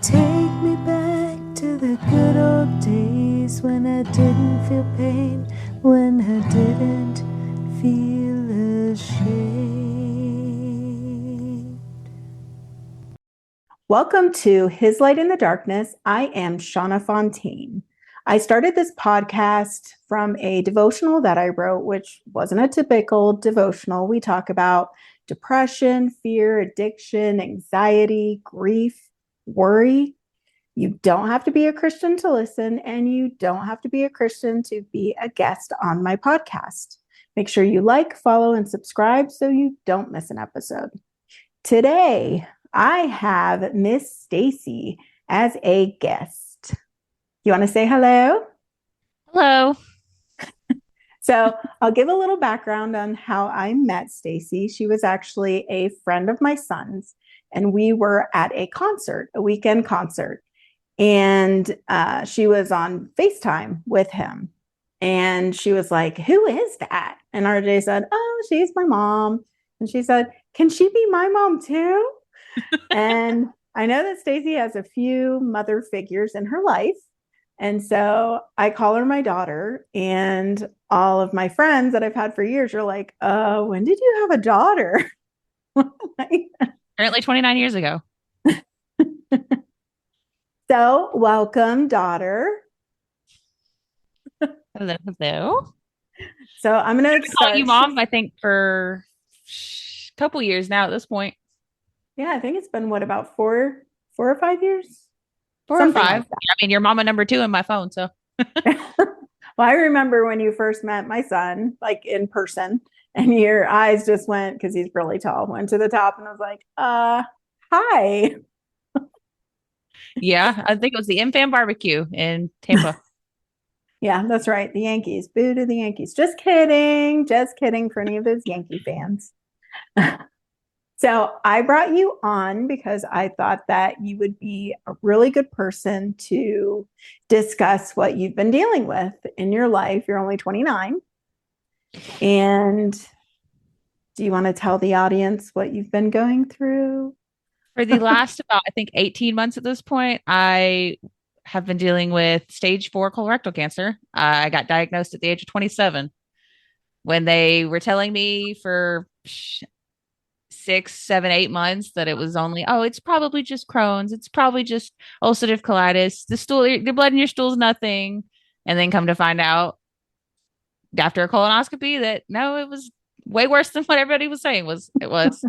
Take me back to the good old days when I didn't feel pain, when I didn't feel ashamed. Welcome to His Light in the Darkness. I am Shauna Fontaine. I started this podcast from a devotional that I wrote, which wasn't a typical devotional. We talk about depression, fear, addiction, anxiety, grief, worry. You don't have to be a Christian to listen, and you don't have to be a Christian to be a guest on my podcast. Make sure you like, follow, and subscribe so you don't miss an episode. Today, I have Miss Stacey as a guest. You want to say hello? Hello. So I'll give a little background on how I met Stacey. She was actually a friend of my son's, and we were at a concert, a weekend concert. And she was on FaceTime with him. And she was like, "Who is that?" And RJ said, "Oh, she's my mom." And she said, "Can she be my mom too?" And I know that Stacey has a few mother figures in her life. And so I call her my daughter. And all of my friends that I've had for years are like, when did you have a daughter? Currently 29 years ago. So, welcome, daughter. Hello. Hello. So, I'm going to I call you start. mom, I think, for a couple years now at this point. Yeah, I think it's been what, about 4 or 5 years? 4 or 5. Something I like mean, you're mama number 2 in my phone. So that. Well, I remember when you first met my son, like in person, and your eyes just went, because he's really tall, went to the top, and I was like, hi. yeah, I think it was the M-Fan barbecue in Tampa. Yeah, that's right. The Yankees. Boo to the Yankees. Just kidding. Just kidding for any of those Yankee fans. So I brought you on because I thought that you would be a really good person to discuss what you've been dealing with in your life. You're only 29. And do you want to tell the audience what you've been going through? For the last about, I think, 18 months at this point, I have been dealing with stage 4 colorectal cancer. I got diagnosed at the age of 27 when they were telling me for 6, 7, 8 months that it was only, oh, it's probably just Crohn's. It's probably just ulcerative colitis. The blood in your stool is nothing. And then come to find out after a colonoscopy that no, it was way worse than what everybody was saying it was.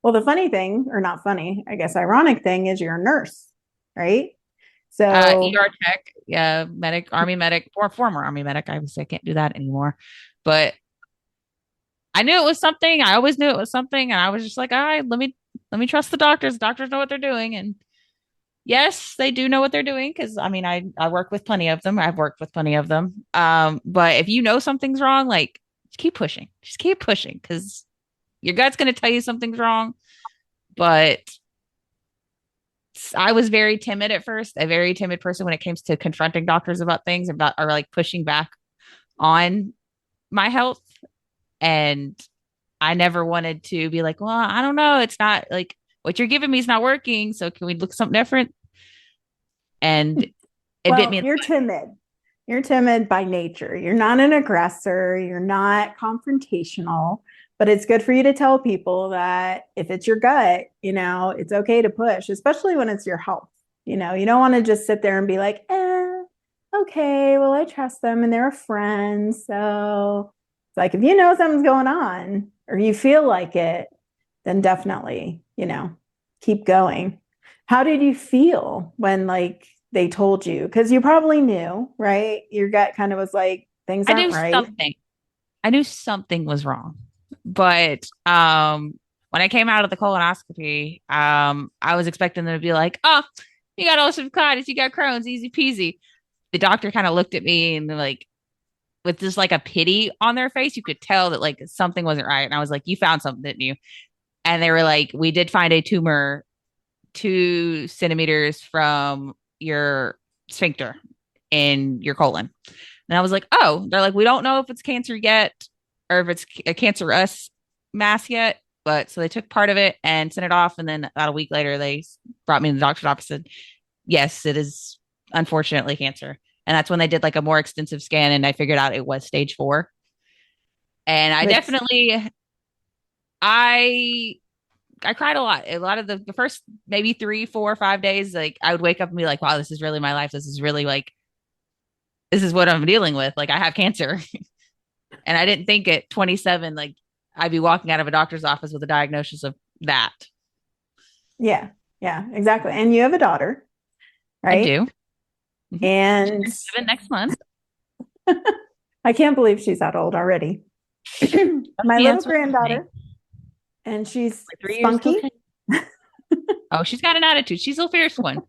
Well, the funny thing, or not funny, I guess ironic thing is you're a nurse, right? So, ER tech, yeah, medic, army medic, or former army medic. I would say I can't do that anymore. But I knew it was something. I always knew it was something. And I was just like, all right, let me trust the doctors. The doctors know what they're doing. And yes, they do know what they're doing because I mean, I work with plenty of them. I've worked with plenty of them. But if you know something's wrong, like just keep pushing. Just keep pushing because your gut's going to tell you something's wrong. But I was very timid at first, a very timid person when it comes to confronting doctors about things about or like pushing back on my health. And I never wanted to be like, well, I don't know. It's not like what you're giving me is not working. So can we look something different? And it bit well, me in you're the timid. You're timid by nature. You're not an aggressor. You're not confrontational, but it's good for you to tell people that if it's your gut, it's okay to push, especially when it's your health. You don't want to just sit there and be like, okay, well, I trust them and they're a friend. So it's like, if you know something's going on or you feel like it, then definitely, keep going. How did you feel when like they told you? Because you probably knew, right? Your gut kind of was like, things I aren't knew right. something. I knew something was wrong. But when I came out of the colonoscopy, I was expecting them to be like, oh, you got ulcerative colitis, you got Crohn's, easy peasy. The doctor kind of looked at me and like with just like a pity on their face, you could tell that like something wasn't right. And I was like, you found something, didn't you? And they were like, we did find a tumor 2 centimeters from your sphincter in your colon. And I was like, oh, they're like, we don't know if it's cancer yet or if it's a cancerous mass yet. But so they took part of it and sent it off. And then about a week later, they brought me to the doctor's office and said, yes, it is unfortunately cancer. And that's when they did like a more extensive scan and I figured out it was stage 4. And I Which, definitely, I I cried a lot. A lot of the first maybe 3, 4, 5 days, like I would wake up and be like, wow, this is really my life. This is really like, this is what I'm dealing with. Like I have cancer. And I didn't think at 27, like I'd be walking out of a doctor's office with a diagnosis of that. yeah, yeah, exactly. And you have a daughter, I right? do. Mhm. She And turns 7 next month. I can't believe she's that old already. My Yeah, little that's what's happening. granddaughter, and she's Like 3 years, spunky. okay. Oh, she's got an attitude. She's a fierce one.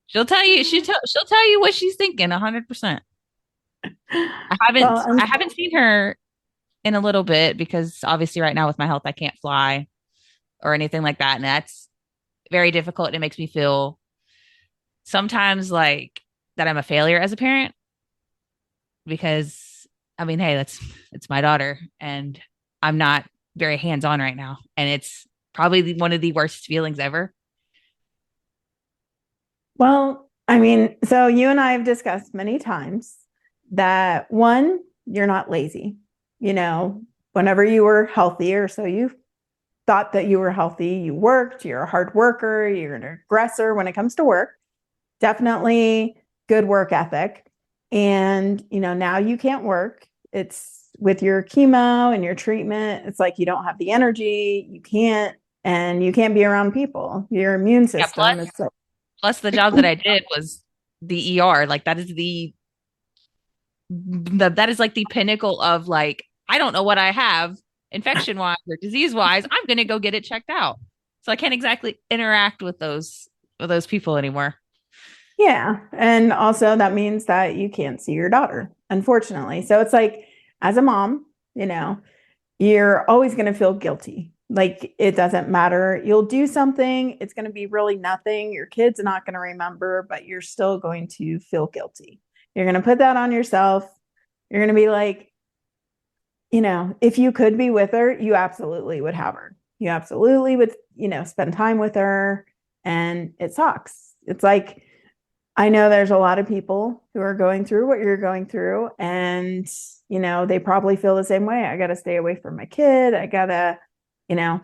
She'll tell you. She'll tell you what she's thinking. 100%. Well, I haven't seen her in a little bit because obviously right now with my health I can't fly or anything like that, and that's very difficult. And it makes me feel sometimes like that I'm a failure as a parent because I mean, hey, that's it's my daughter, and I'm not very hands on right now, and it's probably one of the worst feelings ever. well, I mean, so you and I have discussed many times that one, you're not lazy. You know, whenever you were healthy, or so you thought that you were healthy, you worked, you're a hard worker, you're an aggressor when it comes to work. Definitely good work ethic. And, you know, now you can't work. It's with your chemo and your treatment. It's like you don't have the energy, you can't, and you can't be around people. Your immune Yeah. system is like, Plus the job that I did was the ER. Like that is that is like the pinnacle of like I don't know what I have infection wise or disease wise. I'm gonna go get it checked out. So I can't exactly interact with those people anymore. yeah. And also that means that you can't see your daughter, unfortunately. So it's like, as a mom, you know, you're always going to feel guilty. Like it doesn't matter. You'll do something, it's going to be really nothing. Your kid's not going to remember, but you're still going to feel guilty. You're going to put that on yourself. You're going to be like, you know, if you could be with her, you absolutely would have her. You absolutely would, you know, spend time with her. And it sucks. It's like, I know there's a lot of people who are going through what you're going through, and you know, they probably feel the same way. I got to stay away from my kid. I got to, you know,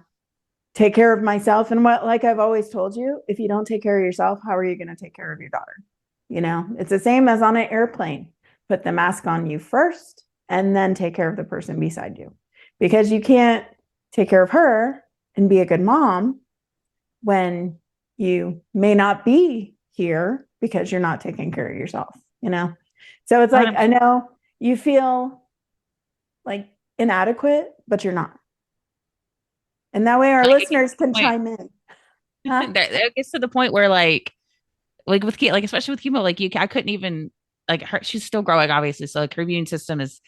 take care of myself. And what, like I've always told you, if you don't take care of yourself, how are you going to take care of your daughter? You know, it's the same as on an airplane. Put the mask on you first and then take care of the person beside you, because you can't take care of her and be a good mom when you may not be here because you're not taking care of yourself, you know? So it's like, I know you feel like inadequate, but you're not. And that way our Like it gets listeners to the can point. chime in. Huh? It gets to the point where like with like especially with chemo, like you I couldn't even like her. She's still growing, obviously. So like her immune system is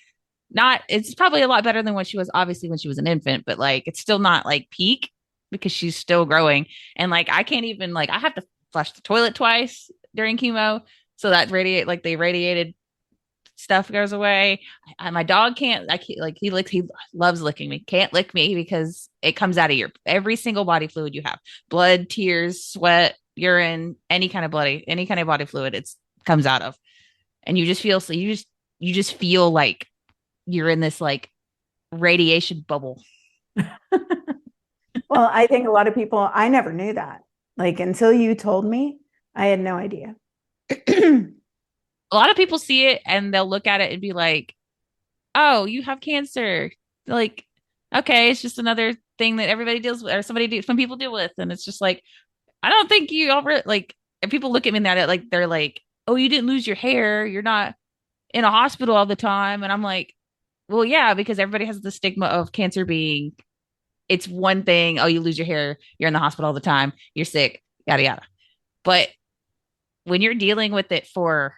not. It's probably a lot better than what she was obviously when she was an infant, but like it's still not like peak because she's still growing. And like I can't even like I have to flush the toilet twice during chemo so that radiate like the radiated stuff goes away. My dog can't. I can't like he licks. He loves licking me. Can't lick me because it comes out of your every single body fluid you have: blood, tears, sweat, urine, any kind of body fluid. It's comes out of, and you just feel so you just feel like you're in this like radiation bubble. Well, I think a lot of people, I never knew that. Like until you told me, I had no idea. A lot of people see it and they'll look at it and be like, "Oh, you have cancer." They're like, okay, it's just another thing that everybody deals with, or some people deal with, and it's just like I don't think you ever like. And people look at me and that like they're like, "Oh, you didn't lose your hair. You're not in a hospital all the time." And I'm like, "Well, yeah, because everybody has the stigma of cancer being it's one thing. Oh, you lose your hair. You're in the hospital all the time. You're sick. Yada yada." But when you're dealing with it for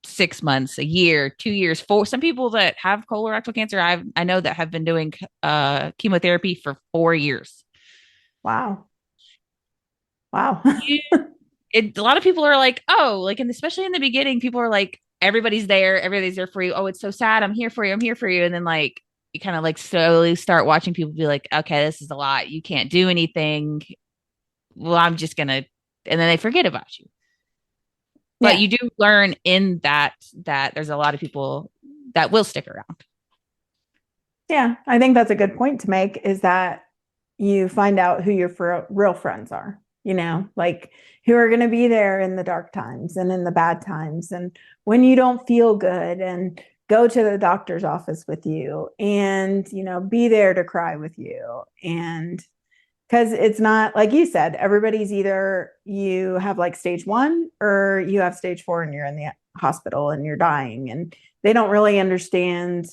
6 months, a year, 2 years, four, some people that have colorectal cancer, I know that have been doing chemotherapy for 4 years. Wow. Wow. You a lot of people are like, oh, like, and especially in the beginning, people are like, everybody's there for you. Oh, it's so sad. I'm here for you. I'm here for you. And then like you kind of like slowly start watching people be like, okay, this is a lot. You can't do anything. Well, I'm just gonna, and then they forget about you. But Yeah. you do learn in that there's a lot of people that will stick around. Yeah. I think that's a good point to make is that you find out who your real friends are, like who are going to be there in the dark times and in the bad times and when you don't feel good and go to the doctor's office with you and, be there to cry with you. And because it's not like you said, everybody's either you have like stage 1 or you have stage 4 and you're in the hospital and you're dying and they don't really understand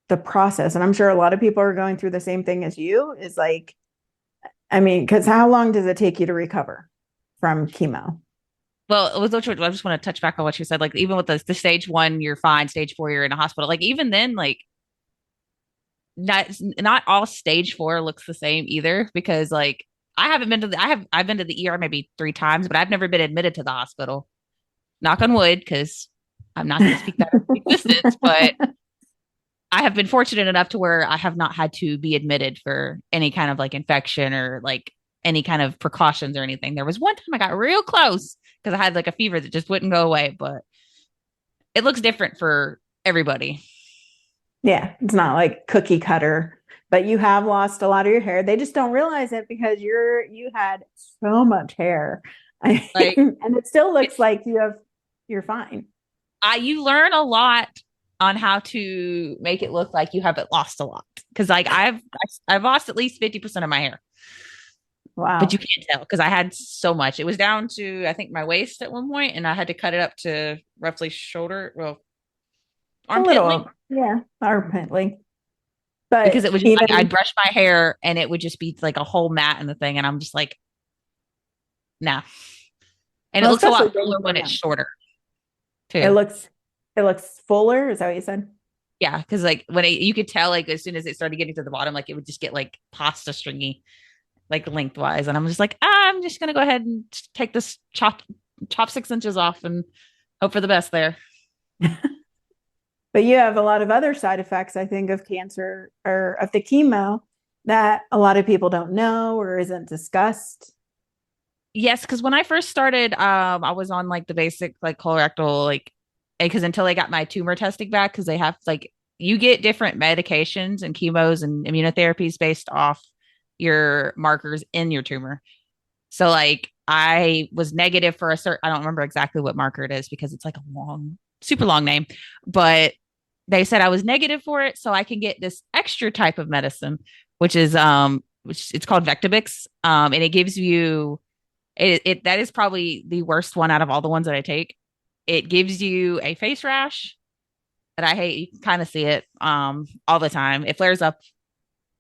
the process. And I'm sure a lot of people are going through the same thing as you is like, I mean, because how long does it take you to recover from chemo? Well, with which I just want to touch back on what you said. Like even with the stage one, you're fine. Stage four, you're in a hospital. Like even then, like not all stage four looks the same either because like I've been to the ER maybe 3 times, but I've never been admitted to the hospital. Knock on wood, because I'm not going to speak that into existence, but I have been fortunate enough to where I have not had to be admitted for any kind of like infection or like any kind of precautions or anything. There was one time I got real close because I had like a fever that just wouldn't go away, but it looks different for everybody. Yeah, it's not like cookie cutter, but you have lost a lot of your hair. They just don't realize it because you had so much hair. Like And it still looks it's like you're fine. you learn a lot on how to make it look like you haven't lost a lot because like I've lost at least 50% of my hair, but you Wow. can't tell because I had so much. It was down to I think my waist at one point, and I had to cut it up to roughly shoulder, well, A armpit length little, yeah, armpitly. But because it was just like I'd even brush my hair and it would just be like a whole mat in the thing, and I'm just like, nah. And it well, looks a especially lot being fuller when born it's young. shorter It too. looks it looks fuller, is that what you said? Yeah, because like you could tell like as soon as it started getting to the bottom, like it would just get like pasta stringy, like lengthwise, and I'm just like, I'm just gonna go ahead and take this chop 6 inches off and hope for the best there. But you have a lot of other side effects, I think, of cancer or of the chemo that a lot of people don't know or isn't discussed. Yes, because when I first started, I was on like the basic like colorectal like because until I got my tumor testing back, because they have like you get different medications and chemos and immunotherapies based off your markers in your tumor. So like I was negative for a certain, I don't remember exactly what marker it is because it's like a long, super long name, but they said I was negative for it, so I can get this extra type of medicine, which it's called Vectibix, and it gives you it that is probably the worst one out of all the ones that I take. It gives you a face rash that I hate. You can kind of see it all the time. It flares up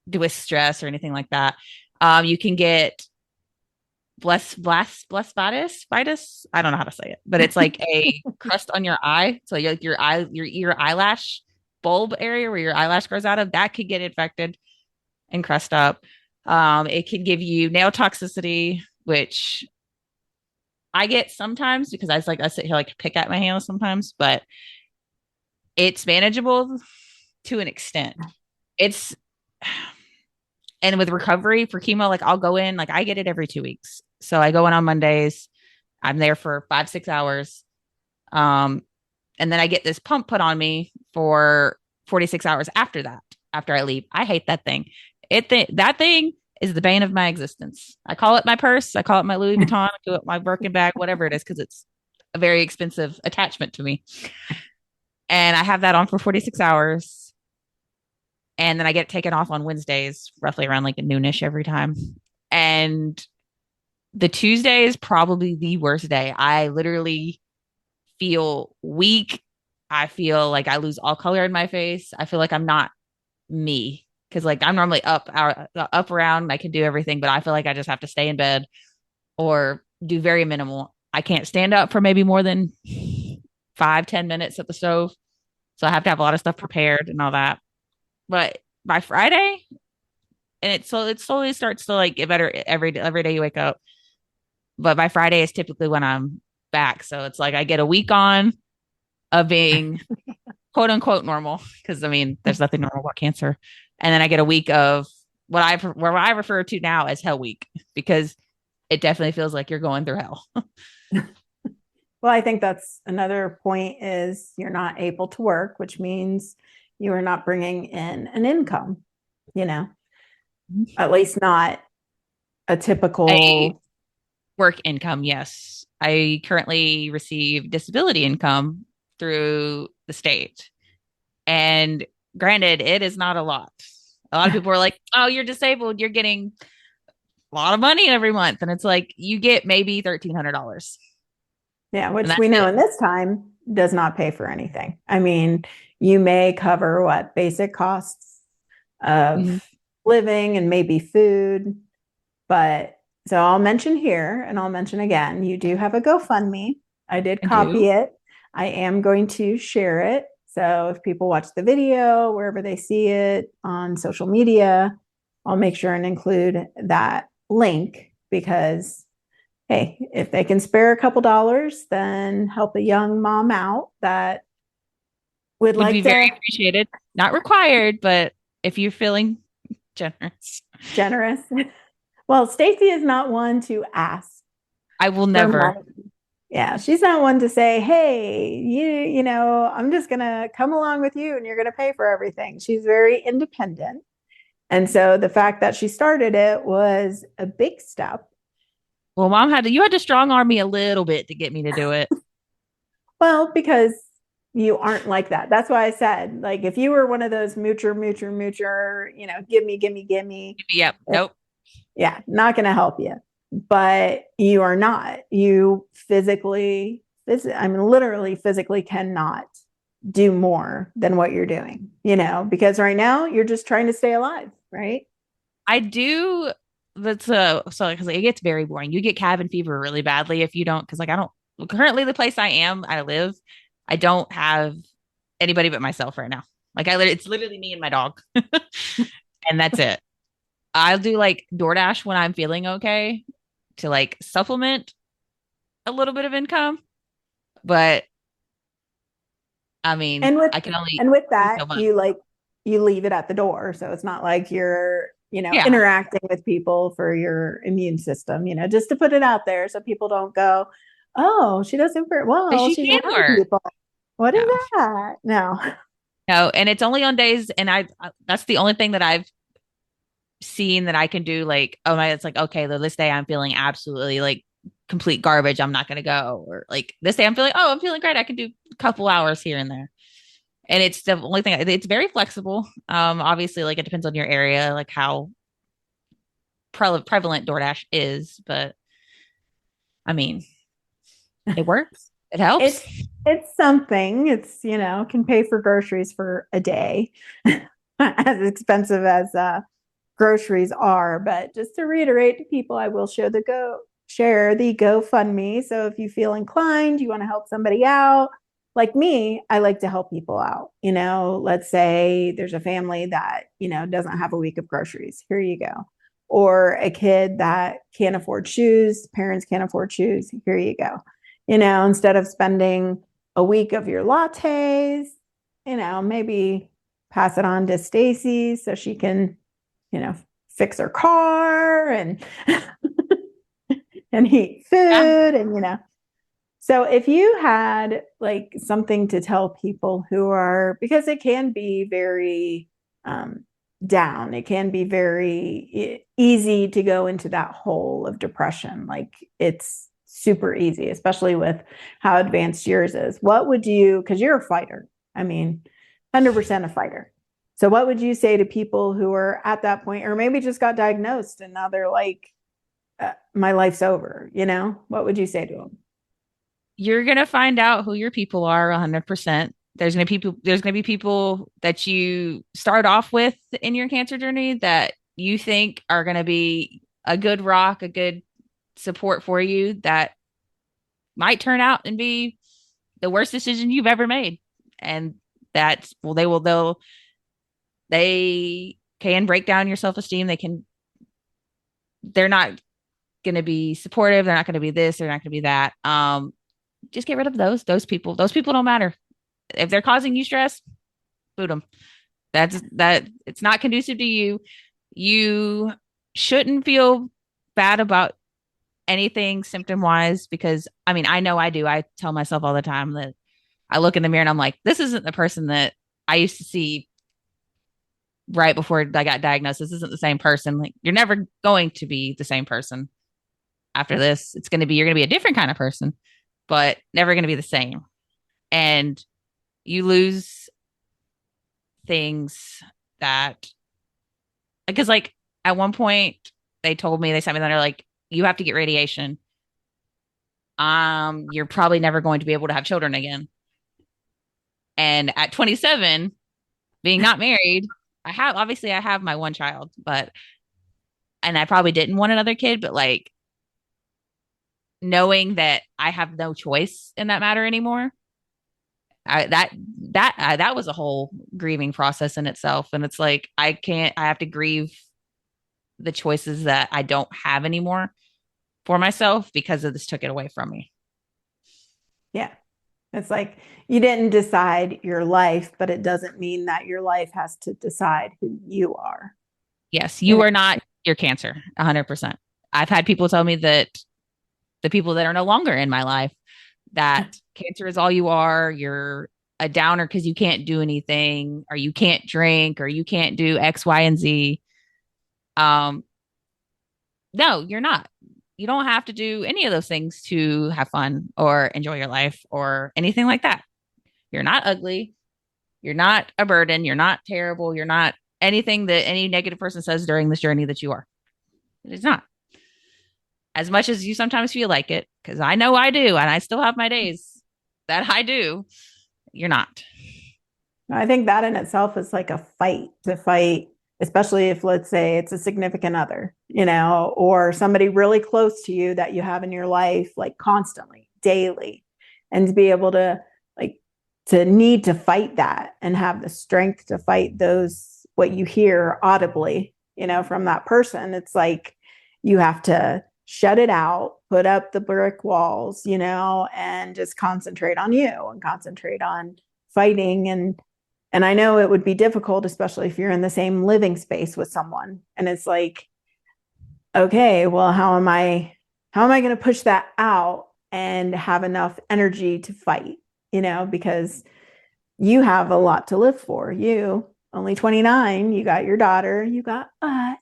with stress or anything like that. You can get vitis. I don't know how to say it, but it's like a crust on your eye. So like your eye, your ear eyelash bulb area where your eyelash grows out of, that could get infected and crust up. It can give you nail toxicity, which I get sometimes because I sit here like pick at my nails sometimes, but it's manageable to an extent. It's and with recovery for chemo, like I'll go in, like I get it every 2 weeks. So I go in on Mondays. I'm there for 5, 6 hours. Um, and then I get this pump put on me for 46 hours after that, after I leave. I hate that thing. That thing is the bane of my existence. I call it my purse. I call it my Louis Vuitton. I call it my Birkin bag, whatever it is, because it's a very expensive attachment to me. And I have that on for 46 hours. And then I get taken off on Wednesdays, roughly around like a noonish every time. And the Tuesday is probably the worst day. I literally feel weak. I feel like I lose all color in my face. I feel like I'm not me because like I'm normally up around. I can do everything, but I feel like I just have to stay in bed or do very minimal. I can't stand up for maybe more than 5, 10 minutes at the stove, so I have to have a lot of stuff prepared and all that. But by Friday, and it slowly starts to like get better every day you wake up. But by Friday is typically when I'm back, so it's like I get a week on of being quote unquote normal, because I mean, there's nothing normal about cancer. And then I get a week of what I refer to now as hell week, because it definitely feels like you're going through hell. Well, I think that's another point is you're not able to work, which means you are not bringing in an income, you know, at least not a A typical. work income, yes. I currently receive disability income through the state. And granted, it is not a lot. A lot of people are like, oh, you're disabled. You're getting a lot of money every month. And it's like, you get maybe $1,300. Yeah, And which we that's know it. in this time does not pay for anything. I mean, you may cover what basic costs of Mhm. living and maybe food, but so I'll mention here and I'll mention again, you do have a GoFundMe. I did I copy do. it. I am going to share it. So if people watch the video, wherever they see it on social media, I'll make sure and include that link because hey, if they can spare a couple dollars, then help a young mom out that would Would be like very to appreciated. Not required, but if you're feeling generous, generous. Well, Stacey is not one to ask I will for never. money. Yeah, she's not one to say, "Hey, I'm just going to come along with you and you're going to pay for everything." She's very independent. And so the fact that she started it was a big step. Well, you had to strong arm me a little bit to get me to do it. Well, because you aren't like that. That's why I said, like, if you were one of those moocher, give me, Yep. Nope. yeah, not going to help you. But you are not. You I mean, literally physically cannot do more than what you're doing, because right now you're just trying to stay alive, right? I do. That's so because it gets very boring. You get cabin fever really badly if you don't. Because like I don't currently the place I live, I don't have anybody but myself right now. Like it's literally me and my dog, and that's it. I'll do like DoorDash when I'm feeling okay to like supplement a little bit of income, but I mean And with I can only and with do that, so much. you leave it at the door. So it's not like you're, Yeah, interacting with people for your immune system, just to put it out there so people don't go, "Oh, she doesn't but well, she she's can around work. people." What is No, that? No. no, and it's only on days, and that's the only thing that I've seen that I can do. Like, oh my, it's like okay, this day I'm feeling absolutely like complete garbage. I'm not gonna go, or like this day I'm feeling great. I can do a couple hours here and there. And it's the only thing. It's very flexible. Obviously, like it depends on your area, like how prevalent DoorDash is, but I mean, it works. It helps. It's something. It's, can pay for groceries for a day. As expensive as groceries are. But just to reiterate to people, I will share the GoFundMe. So if you feel inclined, you want to help somebody out, like me, I like to help people out. Let's say there's a family that, doesn't have a week of groceries. Here you go. Or a kid that can't afford shoes, parents can't afford shoes. Here you go. Instead of spending a week of your lattes, maybe pass it on to Stacy so she can, you know, fix her car and and eat Yeah. food and So if you had like something to tell people who are because it can be very down, it can be very easy to go into that hole of depression. Like it's super easy, especially with how advanced yours is. What would you, because you're a fighter, I mean, 100% a fighter. So what would you say to people who are at that point, or maybe just got diagnosed and now they're like, my life's over, What would you say to them? You're gonna find out who your people are 100%. There's gonna be people that you start off with in your cancer journey that you think are gonna be a good rock, a good support for you that might turn out and be the worst decision you've ever made. And that's well, they can break down your self-esteem. They're not gonna be supportive, they're not gonna be this, they're not gonna be that. Just get rid of those people. Those people don't matter. If they're causing you stress, boot them. That it's not conducive to you. You shouldn't feel bad about anything symptom wise because I mean, I know I do. I tell myself all the time that I look in the mirror and I'm like, this isn't the person that I used to see right before I got diagnosed. This isn't the same person. Like, you're never going to be the same person after this. You're going to be a different kind of person, but never going to be the same. And you lose things that, because like at one point they sent me that, they're like, you have to get radiation. You're probably never going to be able to have children again. And at 27, being not married, I have my one child, but and I probably didn't want another kid, but like knowing that I have no choice in that matter anymore, I, that was a whole grieving process in itself. And it's like I have to grieve the choices that I don't have anymore for myself because of this took it away from me. Yeah. It's like you didn't decide your life, but it doesn't mean that your life has to decide who you are. Yes, You you know? are not your cancer, 100%. I've had people tell me that the people that are no longer in my life, that cancer is all you are. You're a downer because you can't do anything, or you can't drink, or you can't do X, Y, and Z. Um, no, you're not. You don't have to do any of those things to have fun or enjoy your life or anything like that. You're not ugly. You're not a burden. You're not terrible. You're not anything that any negative person says during this journey that you are. It is not. As much as you sometimes feel like it, because I know I do, and I still have my days that I do, you're not. I think that in itself is like a fight to fight, especially if, let's say, it's a significant other, or somebody really close to you that you have in your life, like constantly, daily, and to be able to, like, to need to fight that and have the strength to fight those, what you hear audibly, from that person. It's like you have to shut it out, put up the brick walls, and just concentrate on you and concentrate on fighting. And I know it would be difficult, especially if you're in the same living space with someone. And it's like, okay, well, how am I going to push that out and have enough energy to fight, because you have a lot to live for. You only 29, you got your daughter, you got us,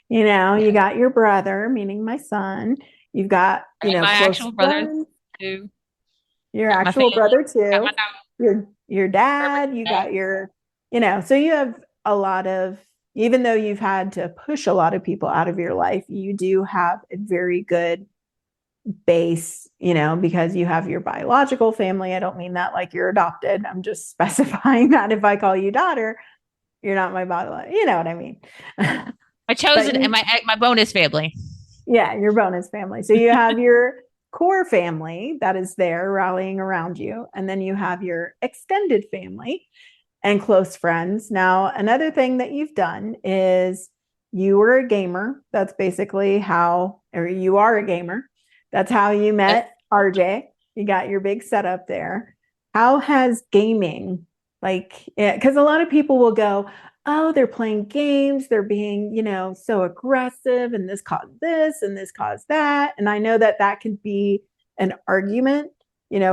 you Yes. got your brother, meaning my son, you've got, And my close actual brothers friends, too. your Got my actual family. brother Got my too, dog. your dad, you Everything. got your, so you have a lot of, even though you've had to push a lot of people out of your life, you do have a very good base, because you have your biological family. I don't mean that like you're adopted. I'm just specifying that if I call you daughter, you're not my biological, you know what I mean. My But chosen and my bonus family. yeah, your bonus family. So you have your core family that is there rallying around you, and then you have your extended family and close friends. Now, another thing that you've done is you were a gamer. That's basically how, or you are a gamer. That's how you Yes. met RJ. You got your big setup there. How has gaming, like, because a lot of people will go, oh, they're playing games, they're being, so aggressive, and this caused this and this caused that. And I know that that could be an argument,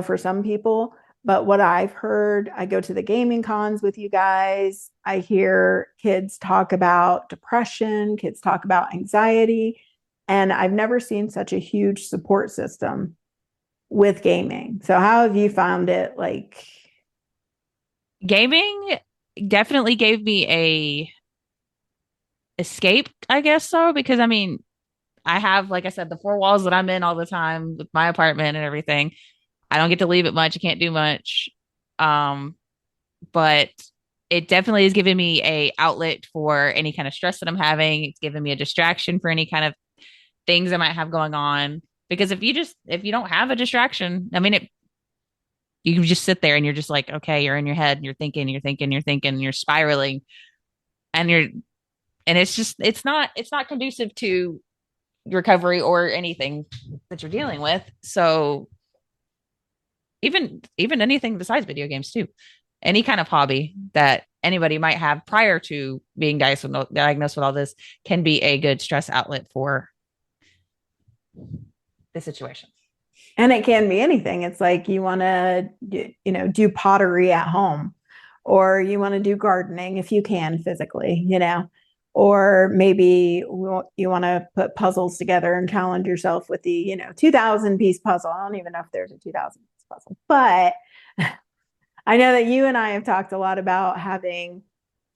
for some people. But what I've heard, I go to the gaming cons with you guys. I hear kids talk about depression, kids talk about anxiety. And I've never seen such a huge support system with gaming. So, how have you found it? Like, Gaming definitely gave me a escape, I guess so, because I mean, I have, like I said, the four walls that I'm in all the time with my apartment and everything. I don't get to leave it much. I can't do much. Um, but it definitely has given me a outlet for any kind of stress that I'm having. It's given me a distraction for any kind of things I might have going on. Because if you don't have a distraction, I mean you can just sit there and you're just like, okay, you're in your head and you're thinking, you're spiraling and it's not conducive to recovery or anything that you're dealing with. So even anything besides video games too. Any kind of hobby that anybody might have prior to being diagnosed with all this can be a good stress outlet for the situation. And it can be anything. It's like you want to, do pottery at home, or you want to do gardening if you can physically, or maybe you want to put puzzles together and challenge yourself with the, 2000 piece puzzle. I don't even know if there's a 2000 piece puzzle, but I know that you and I have talked a lot about having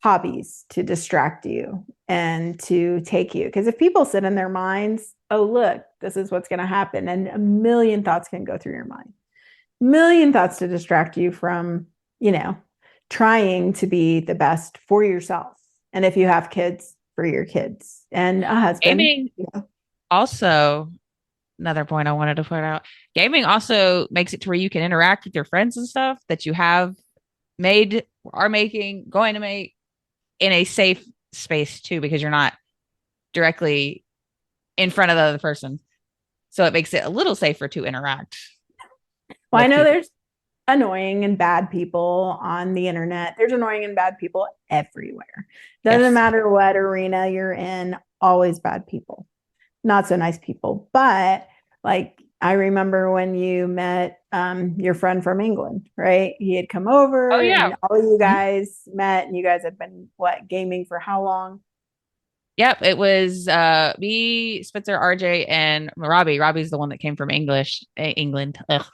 hobbies to distract you and to take you. Because if people sit in their minds, oh, look, this is what's going to happen, and a million thoughts can go through your mind, a million thoughts to distract you from, trying to be the best for yourself. And if you have kids, for your kids and a husband. Gaming also, another point I wanted to put out, gaming also makes it to where you can interact with your friends and stuff that you have made, are making, going to make in a safe space too, because you're not directly in front of the other person. So it makes it a little safer to interact. Well, I know there's annoying and bad people on the internet. There's annoying and bad people everywhere. Doesn't matter what arena you're in, always bad people. Not so nice people. But like, I remember when you met your friend from England, right? He had come over. Oh, yeah. And all of you guys met, and you guys had been, gaming for how long? Yep, it was me, Spencer, RJ, and Robbie. Robbie's the one that came from England. Ugh.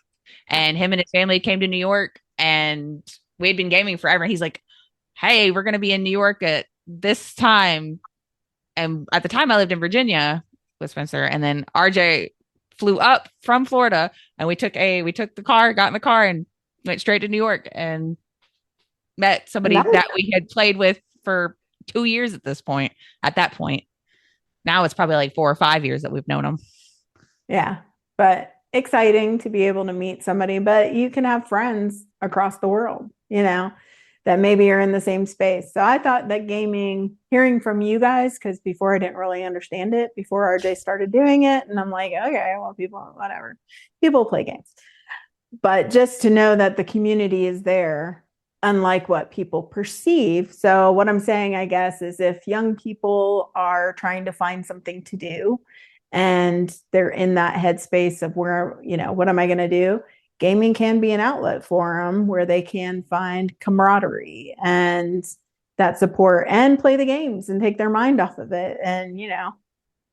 And him and his family came to New York, and we had been gaming forever. And he's like, "Hey, we're gonna be in New York at this time." And at the time, I lived in Virginia with Spencer, and then RJ flew up from Florida, and we took the car, got in the car, and went straight to New York and met somebody that we had played with for 2 years at this point. At that point, now it's probably like 4 or 5 years that we've known them. Yeah, but exciting to be able to meet somebody. But you can have friends across the world, that maybe are in the same space. So I thought that gaming, hearing from you guys, because before I didn't really understand it, before RJ started doing it, and I'm like, okay, well, people play games. But just to know that the community is there, unlike what people perceive. So what I'm saying, I guess, is if young people are trying to find something to do and they're in that headspace of where, what am I going to do? Gaming can be an outlet for them where they can find camaraderie and that support and play the games and take their mind off of it and,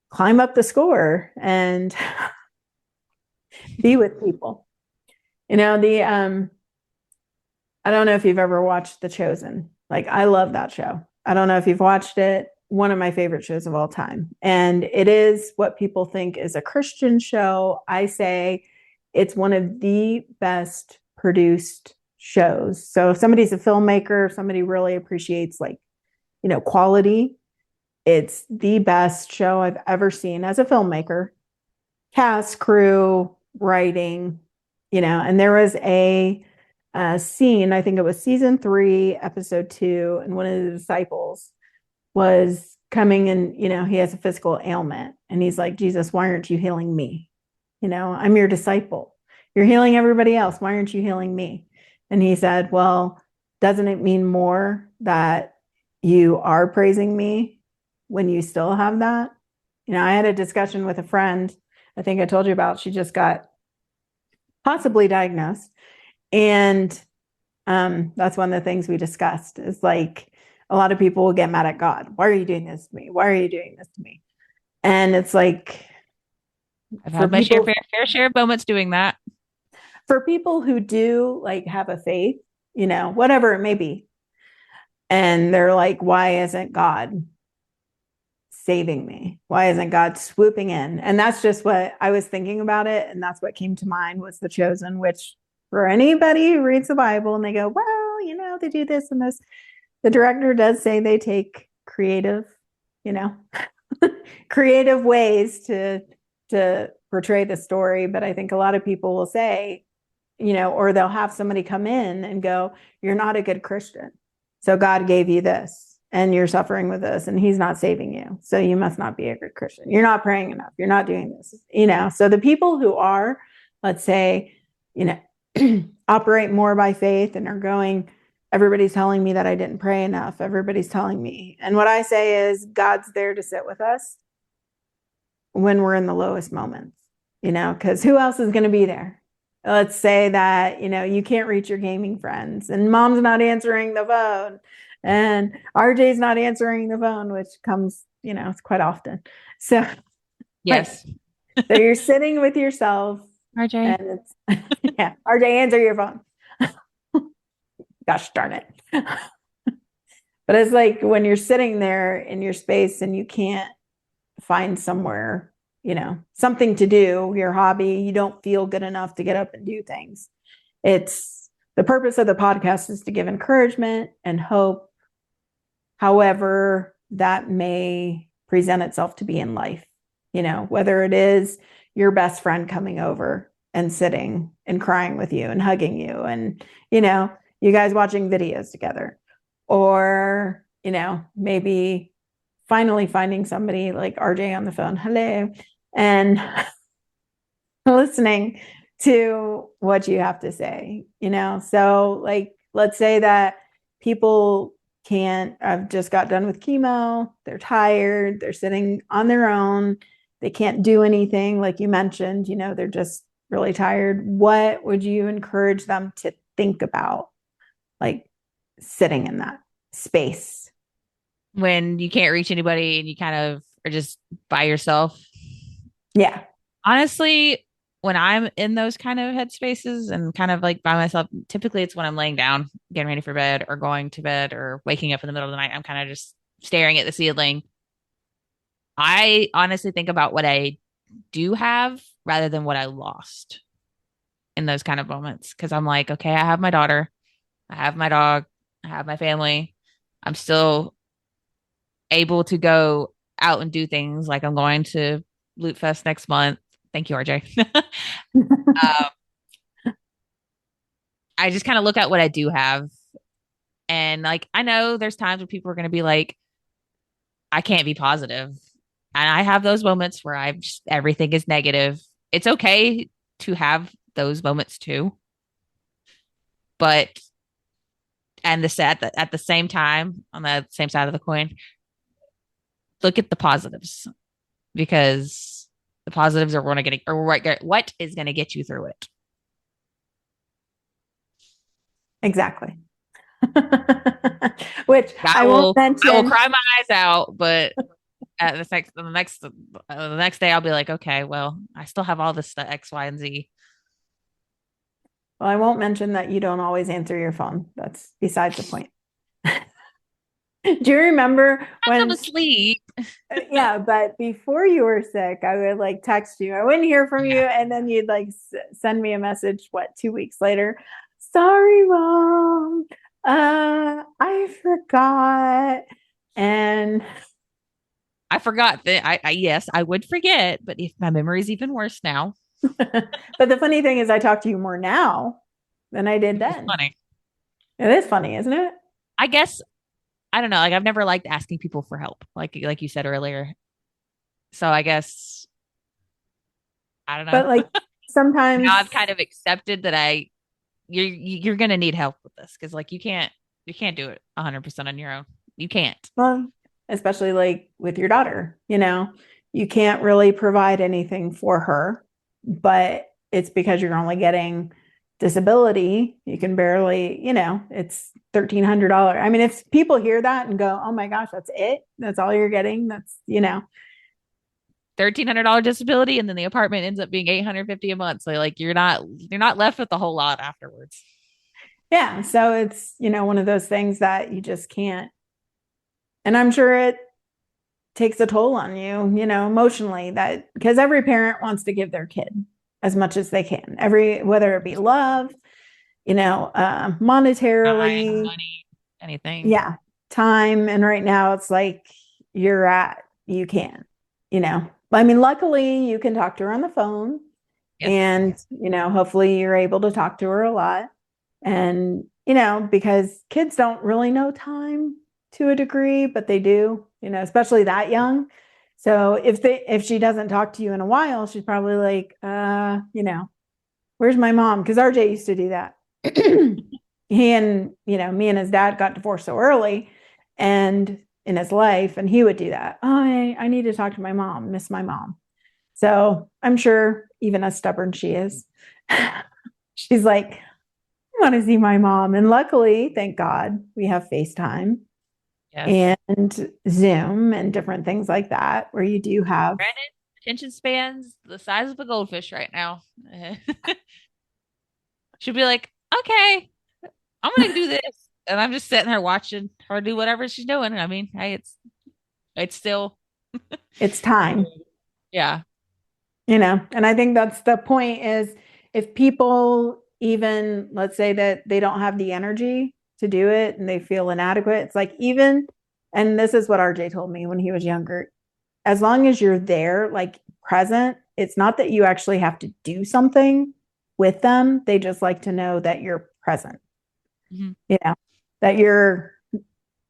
climb up the score and be with people. I don't know if you've ever watched The Chosen. Like, I love that show. I don't know if you've watched it. One of my favorite shows of all time. And it is what people think is a Christian show. I say it's one of the best produced shows. So if somebody's a filmmaker, if somebody really appreciates quality, it's the best show I've ever seen as a filmmaker. Cast, crew, writing, and there was a scene, I think it was season 3, episode 2, and one of the disciples was coming and, he has a physical ailment. And he's like, Jesus, why aren't you healing me? I'm your disciple. You're healing everybody else. Why aren't you healing me? And he said, well, doesn't it mean more that you are praising me when you still have that? I had a discussion with a friend, I think I told you about, she just got possibly diagnosed. And that's one of the things we discussed is like, a lot of people will get mad at God. Why are you doing this to me? Why are you doing this to me? And it's like, I've had my fair share of moments doing that. For people who do have a faith, whatever it may be, and they're like, why isn't God saving me? Why isn't God swooping in? And that's just what I was thinking about it. And that's what came to mind was The Chosen, which for anybody who reads the Bible and they go, well, they do this and this. The director does say they take creative, creative ways to portray the story. But I think a lot of people will say, or they'll have somebody come in and go, you're not a good Christian. So God gave you this and you're suffering with this and he's not saving you. So you must not be a good Christian. You're not praying enough. You're not doing this, So the people who are, let's say, operate more by faith and are going, everybody's telling me that I didn't pray enough. Everybody's telling me. And what I say is, God's there to sit with us when we're in the lowest moments, because who else is going to be there? Let's say that, you can't reach your gaming friends and mom's not answering the phone and RJ's not answering the phone, which comes, it's quite often. So, Yes. So you're sitting with yourself RJ. and yeah, RJ, answer your phone. Gosh darn it. But it's like when you're sitting there in your space and you can't find somewhere, something to do, your hobby, you don't feel good enough to get up and do things. It's the purpose of the podcast is to give encouragement and hope, however that may present itself to be in life, whether it is your best friend coming over and sitting and crying with you and hugging you and, you guys watching videos together, or, maybe finally finding somebody like RJ on the phone, hello, and listening to what you have to say, So like, let's say that people I've just got done with chemo. They're tired. They're sitting on their own. They can't do anything. Like you mentioned, they're just really tired. What would you encourage them to think about? Like sitting in that space. When you can't reach anybody and you kind of are just by yourself. Yeah. Honestly, when I'm in those kind of headspaces and kind of like by myself, typically it's when I'm laying down, getting ready for bed or going to bed or waking up in the middle of the night. I'm kind of just staring at the ceiling. I honestly think about what I do have rather than what I lost in those kind of moments. Cause I'm like, okay, I have my daughter, I have my dog, I have my family. I'm still able to go out and do things like I'm going to Loot Fest next month. Thank you, RJ. I just kind of look at what I do have. And like, I know there's times where people are going to be like, I can't be positive. And I have those moments where everything is negative. It's okay to have those moments too. But, and at the same time, on the same side of the coin, look at the positives because the positives are going to get, or what is going to get you through it. Exactly. Which I I won't will, mention. I will cry my eyes out, but at the next day, I'll be like, okay, well, I still have all this stuff, X, Y, and Z. Well, I won't mention that you don't always answer your phone. That's besides the point. Do you remember I'm when? asleep. Yeah, but before you were sick, I would like text you. I wouldn't hear from you, Yeah. and then you'd like send me a message. What, 2 weeks later? Sorry, mom. I forgot. And I forgot that yes, I would forget, but if my memory is even worse now, but the funny thing is, I talk to you more now than I did which is then. funny. It is funny, isn't it? I guess I don't know. Like I've never liked asking people for help, like you said earlier. So I guess I don't know. But like Now sometimes, I've kind of accepted that you're gonna need help with this because like you can't do it 100% on your own. You can't. well, especially like with your daughter, you can't really provide anything for her, but it's because you're only getting disability. You can barely, it's $1,300. I mean, if people hear that and go, oh my gosh, that's it. That's all you're getting. That's, $1,300 disability, and then the apartment ends up being $850 a month. So like you're not left with a whole lot afterwards. yeah. So it's, one of those things that you just can't. And I'm sure it takes a toll on you, emotionally, that because every parent wants to give their kid as much as they can, whether it be love, Time, monetarily, money, anything. yeah, time. And right now it's like you can, I mean, luckily you can talk to her on the phone Yes. and, hopefully you're able to talk to her a lot. And, because kids don't really know time to a degree, but they do, especially that young. So if she doesn't talk to you in a while, she's probably like, Where's my mom? Because RJ used to do that. He and, me and his dad got divorced so early and in his life, and he would do that. Oh, I need to talk to my mom, miss my mom. So I'm sure, even as stubborn she is, she's like, I want to see my mom. And luckily, thank God, we have FaceTime Yes. and Zoom and different things like that where you do have. Granted, attention spans the size of a goldfish right now. She'll be like, okay, I'm gonna do this. And I'm just sitting there watching her do whatever she's doing. I mean, hey, it's still It's time, yeah. and I think that's the point is if people even, let's say that they don't have the energy to do it and they feel inadequate, it's like even, and this is what RJ told me when he was younger, as long as you're there, like present, it's not that you actually have to do something with them. They just like to know that you're present, Mhm. you know, that you're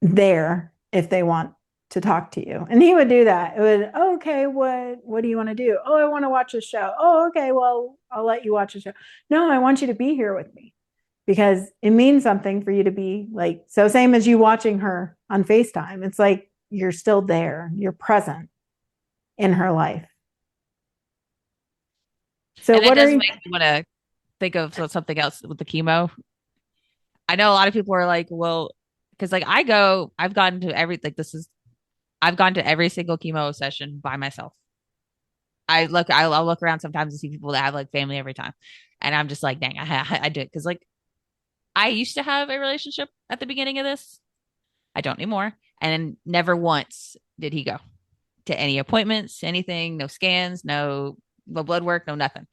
there if they want to talk to you. And he would do that. It would, oh, okay, what do you want to do? Oh, I want to watch a show. Oh, okay, well, I'll let you watch a show. No, I want you to be here with me because it means something for you to be like, so same as you watching her on FaceTime. It's like you're still there, you're present in her life. So And it what are does you? make me want to think of something else with the chemo. I know a lot of people are like, well, because like I've gone to every like this is I've gone to every single chemo session by myself. I'll look around sometimes and see people that have like family every time, and I'm just like, dang, I do it because like I used to have a relationship at the beginning of this. I don't anymore, and never once did he go to any appointments, anything, no scans, no blood work, no nothing.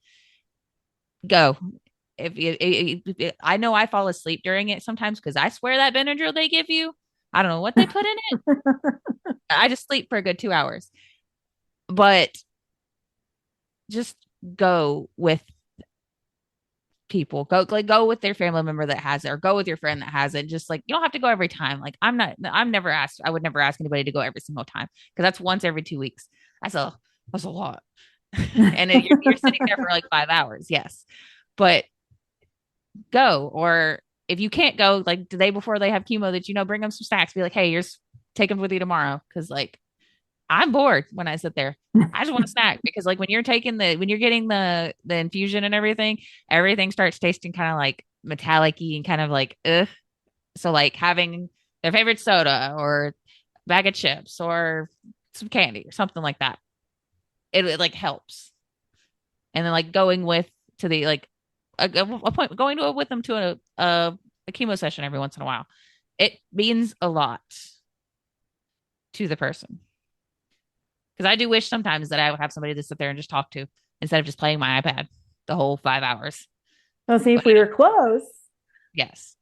Go. I know I fall asleep during it sometimes because I swear that Benadryl they give you, I don't know what they put in it. I just sleep for a good 2 hours. But just go with people. Go with their family member that has it, or go with your friend that has it. Just like you don't have to go every time. Like I'm never asked. I would never ask anybody to go every single time because that's once every 2 weeks. That's a lot. And you're sitting there for like 5 hours. Yes, but go. Or if you can't go, like the day before they have chemo, that bring them some snacks. Be like, hey, take them with you tomorrow because like I'm bored when I sit there. I just want a snack because like when you're getting the infusion and everything starts tasting kind of like metallic-y and kind of like ugh. So like having their favorite soda or bag of chips or some candy or something like that. It like helps. And then like going with to the like a point going to with them to a chemo session every once in a while. It means a lot to the person. Because I do wish sometimes that I would have somebody to sit there and just talk to instead of just playing my iPad the whole 5 hours. Well, see, if But we were close, yes,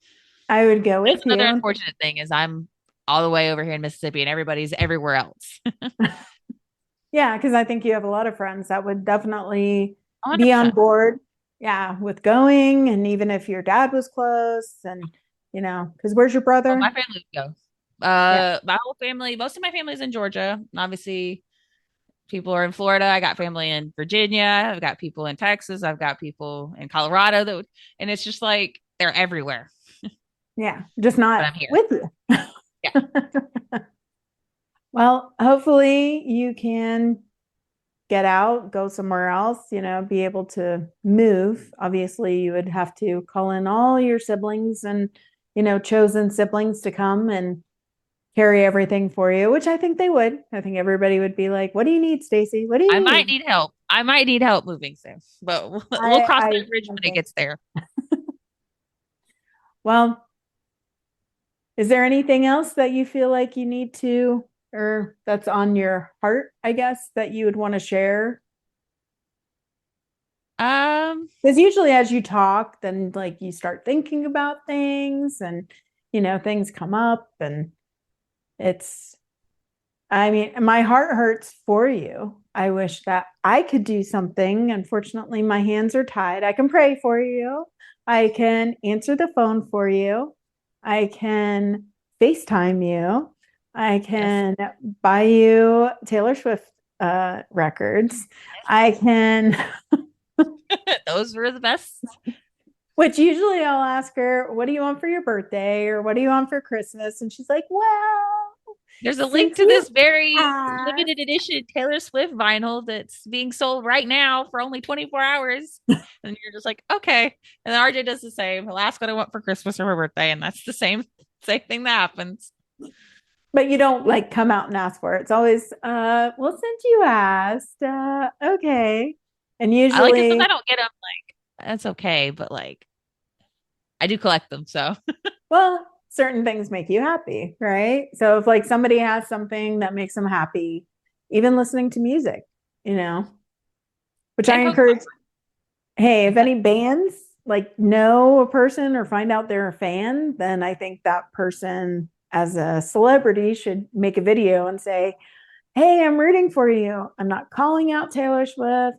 I would go that's with another you. unfortunate thing is I'm all the way over here in Mississippi and everybody's everywhere else. Yeah, because I think you have a lot of friends that would definitely be on 100%. board. Yeah, with going, and even if your dad was close, and because where's your Oh, my brother? family would go. Yeah, My whole family, most of my family is in Georgia. Obviously, people are in Florida. I got family in Virginia. I've got people in Texas. I've got people in Colorado and it's just like they're everywhere. yeah, just But not I'm here. with you. Yeah. Well, hopefully you can get out, go somewhere else, be able to move. Obviously, you would have to call in all your siblings and, chosen siblings to come and carry everything for you, which I think they would. I think everybody would be like, "What do you need, Stacey? What do you I might need?" need help. I might need help moving soon, but we'll I cross I, that bridge I when it think. gets there. Well, is there anything else that you feel like you need to, or that's on your heart, I guess, that you would want to share? Um, Because usually as you talk, then like you start thinking about things and things come up and it's I mean, my heart hurts for you. I wish that I could do something. Unfortunately, my hands are tied. I can pray for you. I can answer the phone for you. I can FaceTime you. I yes. can buy you Taylor Swift records. Yes. I can Those were the best. Which usually I'll ask her, what do you want for your birthday? Or what do you want for Christmas? And she's like, well, There's a link since to you this very asked. limited edition Taylor Swift vinyl that's being sold right now for only 24 hours. And you're just like, okay. And then RJ does the same. He'll ask what I want for Christmas or my birthday. And that's the same thing that happens. But you don't like come out and ask for it. It's always, well, since you asked, okay. And I like it since usually, I don't get them. Like, that's okay. But like, I do collect them. So well, certain things make you happy, right? So if like somebody has something that makes them happy, even listening to music, you know, which I and encourage. Hey, if Pokemon. any bands like know a person or find out they're a fan, then I think that person as a celebrity should make a video and say, hey, I'm rooting for you. I'm not calling out Taylor Swift.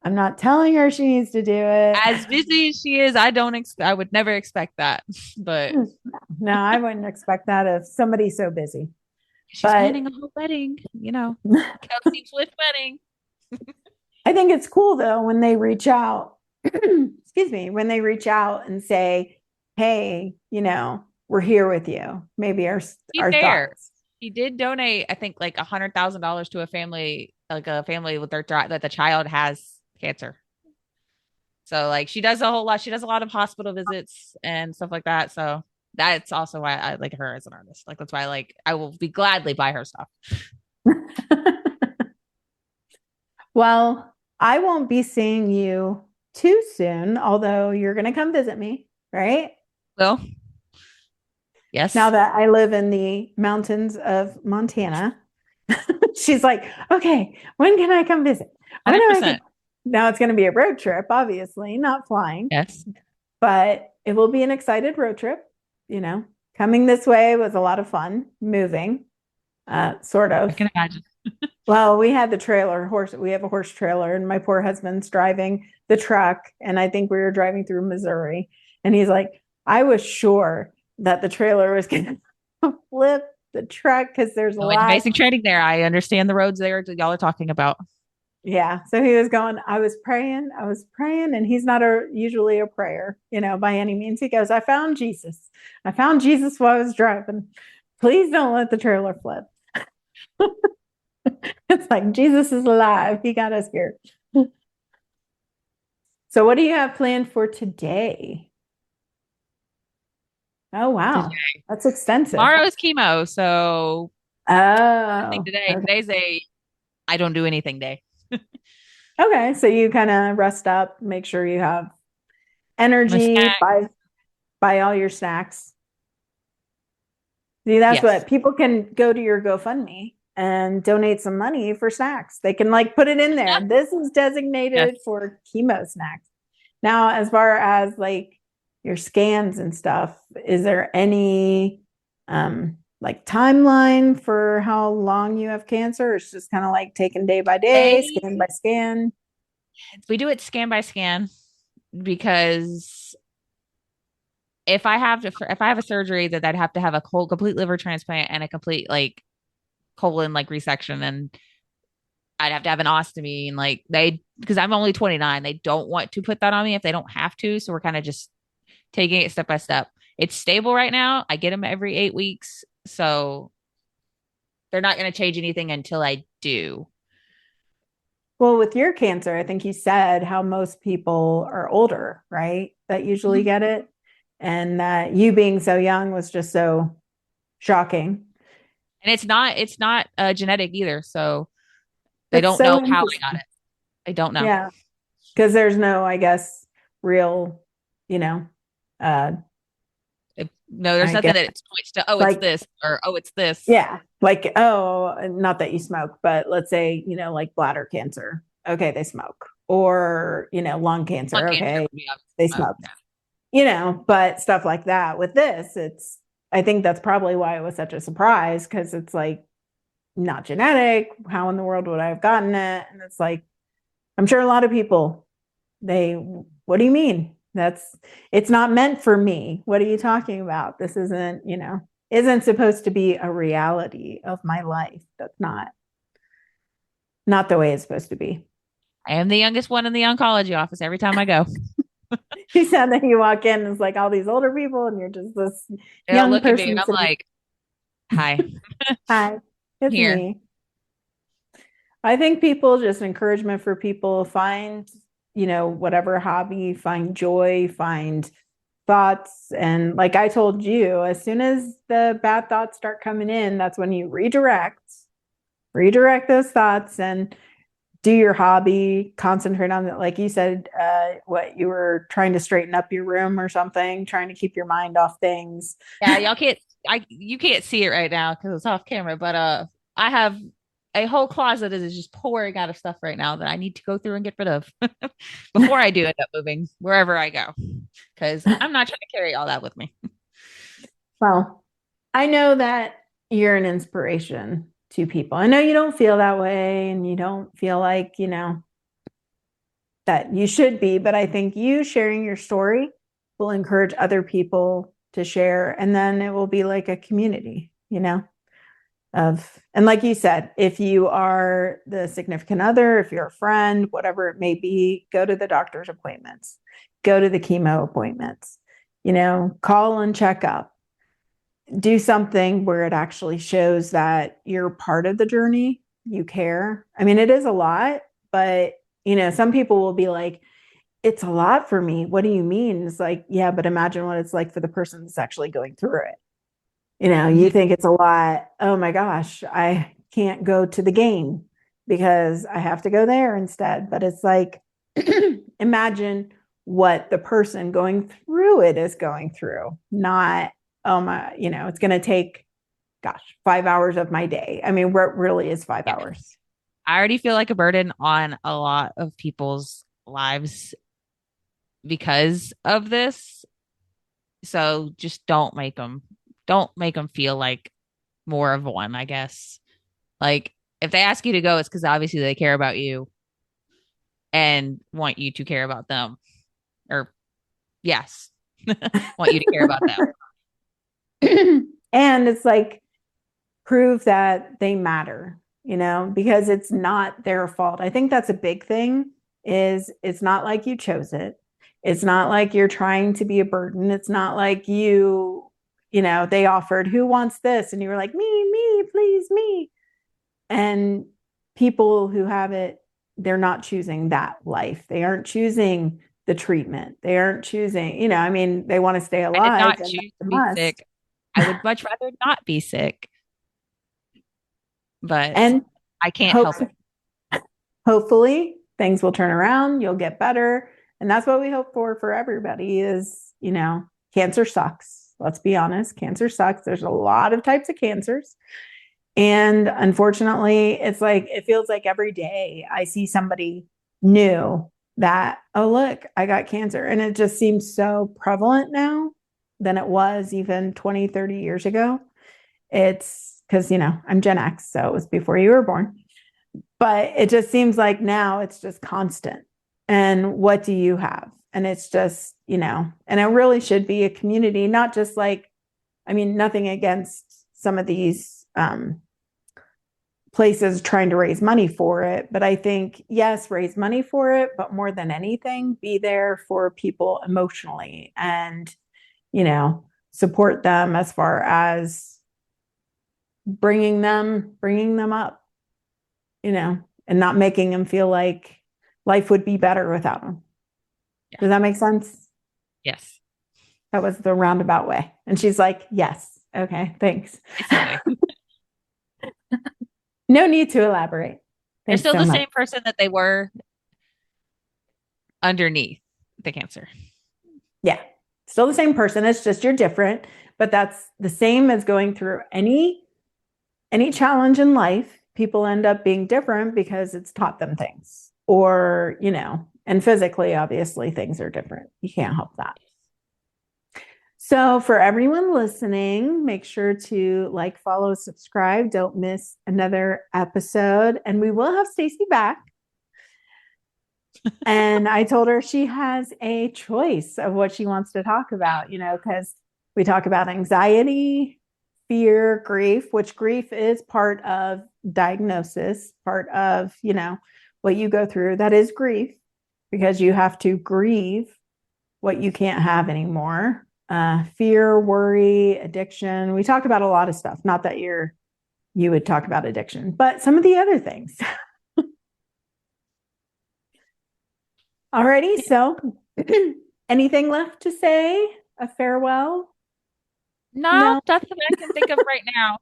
I'm not telling her she needs to do it. As busy as she is, I would never expect that. But No, I wouldn't expect that of somebody so busy. she's But planning a whole wedding, Kelsey Swift wedding. I think it's cool though when they reach out, excuse me, when they reach out and say, hey, we're here with you. Maybe Be our fair. thoughts. She did donate, I think, like $100,000 to a family with that the child has cancer. So like she does a whole lot. She does a lot of hospital visits and stuff like that. So that's also why I like her as an artist. Like that's why I will be gladly buy her stuff. Well, I won't be seeing you too soon, although you're going to come visit me, right? Well, Now yes, that I live in the mountains of Montana. She's like, okay, when can I come visit? When do I get? 100%. Now it's going to be a road trip, obviously, not flying, Yes, but it will be an excited road trip. You know, coming this way was a lot of fun, moving, sort I of. can imagine. Well, we had the trailer horse. We have a horse trailer, and my poor husband's driving the truck. And I think we were driving through Missouri. And he's like, I was sure that the trailer was going to flip the truck because there's a I went to lot. basic training there. I understand the roads there that y'all are talking about. Yeah. So he was going, I was praying. And he's not usually a prayer, by any means. He goes, I found Jesus. I found Jesus while I was driving. Please don't let the trailer flip. It's like Jesus is alive. He got us here. So, what do you have planned for today? Oh, wow. Today. That's extensive. Tomorrow is chemo, so nothing Oh, today. okay. Today's a I don't do anything day. Okay. So, you kind of rest up, make sure you have My energy, snack. buy all your snacks. See, that's Yes. what people can go to your GoFundMe and donate some money for snacks. They can like put it in there. This is designated Yes. for chemo snacks. Now, as far as like your scans and stuff, is there any like timeline for how long you have cancer? It's just kind of like taken day by day, They scan by scan. we do it scan by scan because if I have a surgery that I'd have to have a whole complete liver transplant and a complete like colon like resection, and I'd have to have an ostomy, and like they because I'm only 29, they don't want to put that on me if they don't have to. So we're kind of just taking it step by step. It's stable right now. I get them every 8 weeks. So they're not going to change anything until I do. Well, with your cancer, I think you said how most people are older, right? That usually Mhm. get it. And that you being so young was just so shocking. And it's not genetic either. So they That's don't so know how I got interesting. it. They don't know. Yeah. Because there's no, I guess, real, you know, uh, No, there's I nothing guess that it points to, oh, it's like, this, or oh, it's this. yeah, like, oh, not that you smoke, but let's say, like bladder cancer. Okay, they smoke. Or, lung Lung cancer. cancer Okay, would be obviously they smoke. smoke. Yeah. But stuff like that. With this, I think that's probably why it was such a surprise because it's like not genetic. How in the world would I have gotten it? And it's like, I'm sure a lot of people, what do you mean? It's not meant for me. What are you talking about? This isn't supposed to be a reality of my life. That's not the way it's supposed to be. I am the youngest one in the oncology office every time I go. You said that you walk in and it's like all these older people and you're just this They all young look at me and person I'm sitting. like, hi, Hi, it's here. me. I think people just encouragement for people find, whatever hobby, find joy, find thoughts. And like I told you, as soon as the bad thoughts start coming in, that's when you redirect those thoughts and do your hobby, concentrate on it. Like you said, what you were trying to straighten up your room or something, trying to keep your mind off things. Yeah, y'all can't you can't see it right now because it's off camera, but I have a whole closet that is just pouring out of stuff right now that I need to go through and get rid of before I do end up moving wherever I go. Because I'm not trying to carry all that with me. Well, I know that you're an inspiration to people. I know you don't feel that way and you don't feel like, that you should be, but I think you sharing your story will encourage other people to share. And then it will be like a community, and like you said, if you are the significant other, if you're a friend, whatever it may be, go to the doctor's appointments, go to the chemo appointments, call and check up, do something where it actually shows that you're part of the journey, you care. I mean, it is a lot, but some people will be like, it's a lot for me. What do you mean? It's like, yeah, but imagine what it's like for the person that's actually going through it. You Mhm. think it's a lot. Oh my gosh, I can't go to the game because I have to go there instead. But it's like, imagine what the person going through it is going through, not, oh my, it's going to take, gosh, 5 hours of my day. I mean, where it really is five Yeah. hours. I already feel like a burden on a lot of people's lives because of this. So just don't make them feel like more of one, I guess. Like if they ask you to go, it's because obviously they care about you and want you to care about them. Or yes, want you to care about them. And it's like, prove that they matter, because it's not their fault. I think that's a big thing is it's not like you chose it. It's not like you're trying to be a burden. It's not like they offered who wants this and you were like me, please me. And people who have it, they're not choosing that life. They aren't choosing the treatment. They aren't choosing, I mean, they want to stay I did alive not and choose that's a to be must. sick. I would much rather not be sick, but And I can't hope help it. hopefully things will turn around, you'll get better. And that's what we hope for everybody is, cancer sucks. Let's be honest, cancer sucks. There's a lot of types of cancers. And unfortunately, it's like it feels like every day I see somebody new that, oh, look, I got cancer. And it just seems so prevalent now than it was even 20, 30 years ago. It's because, I'm Gen X, so it was before you were born. But it just seems like now it's just constant. And what do you have? And it's just, and it really should be a community, not just like, I mean, nothing against some of these places trying to raise money for it. But I think, yes, raise money for it, but more than anything, be there for people emotionally and, support them as far as bringing them up, and not making them feel like life would be better without them. Yeah. Does that make sense? Yes. That was the roundabout way. And she's like, yes. Okay, thanks. Basically. No need to elaborate. They're Thanks still so the much. same person that they were underneath the cancer. Yeah. Still the same person. It's just you're different, but that's the same as going through any challenge in life. People end up being different because it's taught them things. Or, and physically obviously things are different. You can't help that. So, for everyone listening, make sure to like, follow, subscribe. Don't miss another episode. And we will have Stacey back. And I told her she has a choice of what she wants to talk about, because we talk about anxiety, fear, grief, which grief is part of diagnosis, part of, what you go through. That is grief, because you have to grieve what you can't have anymore. Fear, worry, addiction. We talked about a lot of stuff. Not that you would talk about addiction, but some of the other things. Alrighty, so anything left to say? A farewell? No, No. that's what I can think of right now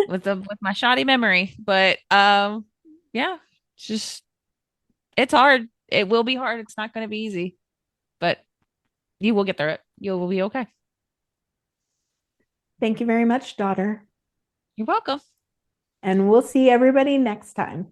with my shoddy memory. But yeah, it's just it's hard. It will be hard. It's not going to be easy, but you will get through it. You will be okay. Thank you very much, daughter. You're welcome. And we'll see everybody next time.